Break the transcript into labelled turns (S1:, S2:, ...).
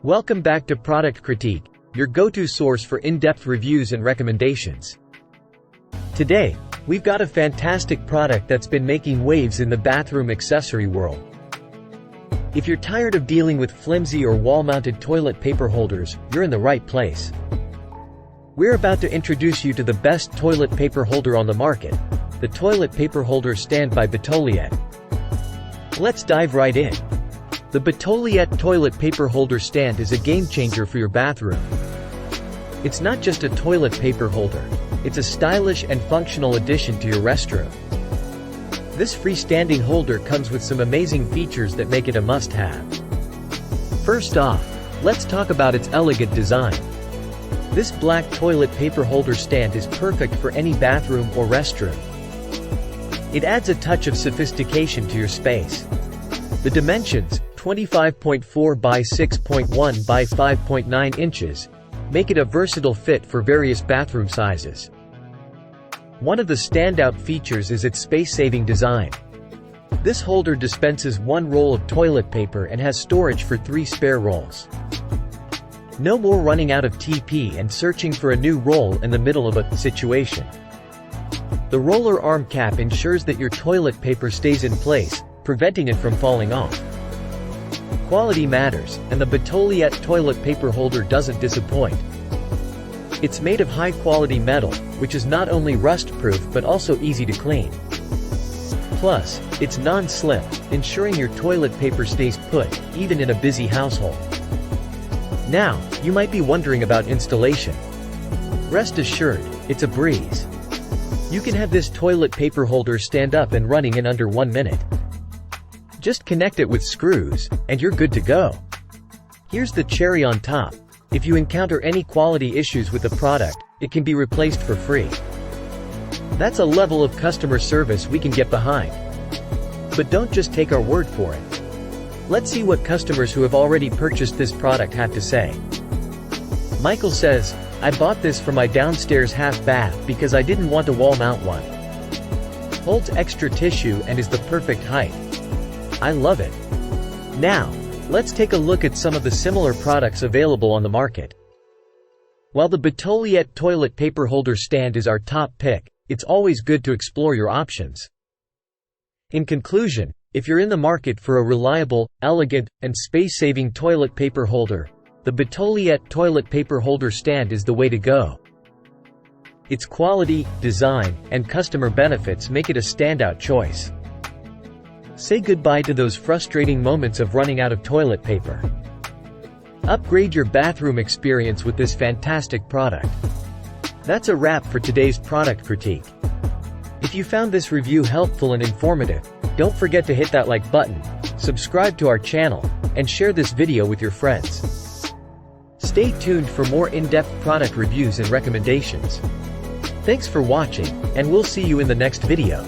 S1: Welcome back to Product Critique, your go-to source for in-depth reviews and recommendations. Today, we've got a fantastic product that's been making waves in the bathroom accessory world. If you're tired of dealing with flimsy or wall-mounted toilet paper holders, you're in the right place. We're about to introduce you to the best toilet paper holder on the market, the toilet paper holder stand by Betoliet. Let's dive right in. The Betoliet toilet paper holder stand is a game-changer for your bathroom. It's not just a toilet paper holder, it's a stylish and functional addition to your restroom. This freestanding holder comes with some amazing features that make it a must-have. First off, let's talk about its elegant design. This black toilet paper holder stand is perfect for any bathroom or restroom. It adds a touch of sophistication to your space. The dimensions, 25.4 by 6.1 by 5.9 inches, make it a versatile fit for various bathroom sizes. One of the standout features is its space-saving design. This holder dispenses one roll of toilet paper and has storage for 3 spare rolls. No more running out of TP and searching for a new roll in the middle of a situation. The roller arm cap ensures that your toilet paper stays in place, preventing it from falling off. Quality matters, and the Betoliet toilet paper holder doesn't disappoint. It's made of high-quality metal, which is not only rust-proof but also easy to clean. Plus, it's non-slip, ensuring your toilet paper stays put, even in a busy household. Now, you might be wondering about installation. Rest assured, it's a breeze. You can have this toilet paper holder stand up and running in under 1 minute. Just connect it with screws, and you're good to go. Here's the cherry on top. If you encounter any quality issues with the product, it can be replaced for free. That's a level of customer service we can get behind. But don't just take our word for it. Let's see what customers who have already purchased this product have to say. Michael says, "I bought this for my downstairs half bath because I didn't want a wall mount one. Holds extra tissue and is the perfect height. I love it." Now, let's take a look at some of the similar products available on the market. While the Betoliet toilet paper holder stand is our top pick, it's always good to explore your options. In conclusion, if you're in the market for a reliable, elegant, and space-saving toilet paper holder, the Betoliet toilet paper holder stand is the way to go. Its quality, design, and customer benefits make it a standout choice. Say goodbye to those frustrating moments of running out of toilet paper. Upgrade your bathroom experience with this fantastic product. That's a wrap for today's product critique. If you found this review helpful and informative, don't forget to hit that like button, subscribe to our channel, and share this video with your friends. Stay tuned for more in-depth product reviews and recommendations. Thanks for watching, and we'll see you in the next video.